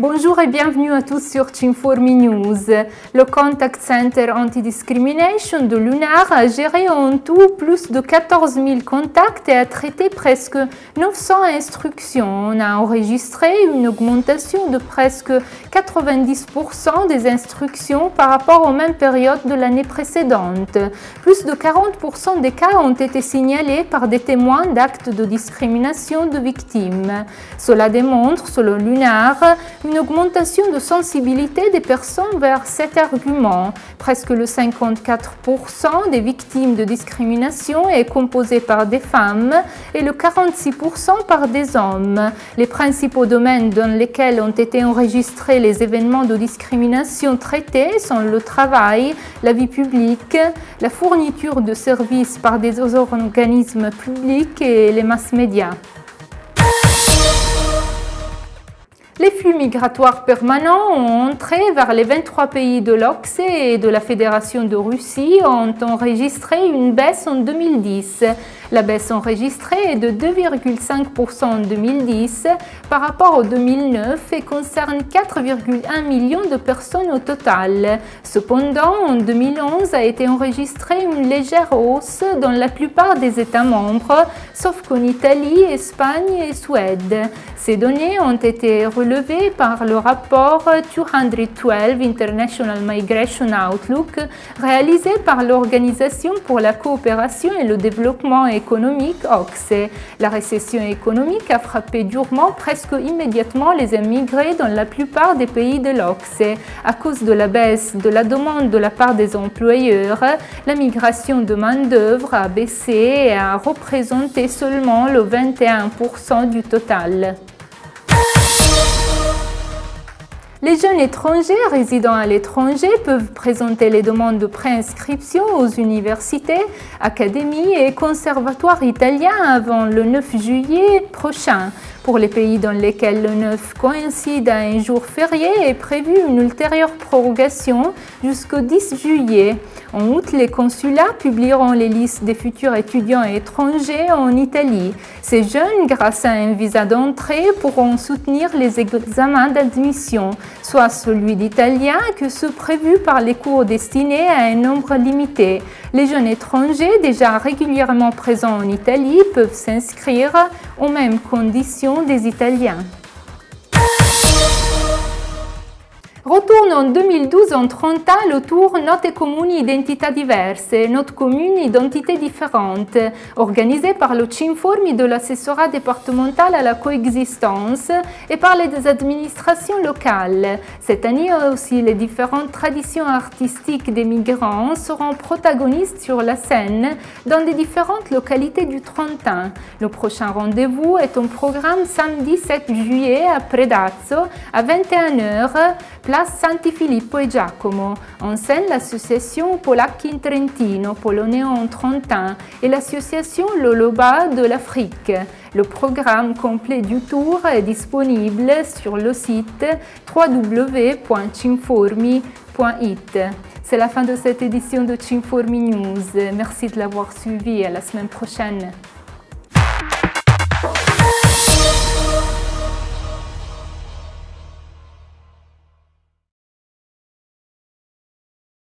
Bonjour et bienvenue à tous sur Cinformi News. Le Contact Center Anti-Discrimination de l'UNAR a géré en tout plus de 14 000 contacts et a traité presque 900 instructions. On a enregistré une augmentation de presque 90% des instructions par rapport aux mêmes périodes de l'année précédente. Plus de 40% des cas ont été signalés par des témoins d'actes de discrimination de victimes. Cela démontre, selon l'UNAR, une augmentation de sensibilité des personnes vers cet argument. Presque le 54% des victimes de discrimination est composé par des femmes et le 46% par des hommes. Les principaux domaines dans lesquels ont été enregistrés les événements de discrimination traités sont le travail, la vie publique, la fourniture de services par des organismes publics et les mass médias. Les flux migratoires permanents ont entré vers les 23 pays de l'OCSE et de la Fédération de Russie ont enregistré une baisse en 2010. La baisse enregistrée est de 2,5% en 2010 par rapport au 2009 et concerne 4,1 millions de personnes au total. Cependant, en 2011 a été enregistrée une légère hausse dans la plupart des États membres, sauf qu'en Italie, Espagne et Suède. Ces données ont été relevées par le rapport 212 International Migration Outlook réalisé par l'Organisation pour la coopération et le développement économique OCSE. La récession économique a frappé durement presque immédiatement les immigrés dans la plupart des pays de l'OCSE. À cause de la baisse de la demande de la part des employeurs, la migration de main-d'œuvre a baissé et a représenté seulement le 21% du total. Les jeunes étrangers résidant à l'étranger peuvent présenter les demandes de préinscription aux universités, académies et conservatoires italiens avant le 9 juillet prochain. Pour les pays dans lesquels le 9 coïncide à un jour férié est prévue une ultérieure prorogation jusqu'au 10 juillet. En août, les consulats publieront les listes des futurs étudiants étrangers en Italie. Ces jeunes, grâce à un visa d'entrée, pourront soutenir les examens d'admission, soit celui d'italien que ceux prévus par les cours destinés à un nombre limité. Les jeunes étrangers déjà régulièrement présents en Italie peuvent s'inscrire aux mêmes conditions des Italiens. Retourne en 2012 en Trentà le tour Note comuni identità diverse, notes communes identités différentes, organisé par le Cinformi de l'assessorat départemental à la coexistence et par les administrations locales. Cette année aussi, les différentes traditions artistiques des migrants seront protagonistes sur la scène dans des différentes localités du Trentin. Le prochain rendez-vous est au programme samedi 7 juillet à Predazzo à 21h, place Santi Filippo e Giacomo. En scène, l'association Polacchi in Trentino, Polonais en Trentin et l'association Loloba de l'Afrique. Le programme complet du tour est disponible sur le site www.cinformi.it. C'est la fin de cette édition de Cinformi News. Merci de l'avoir suivi. À la semaine prochaine.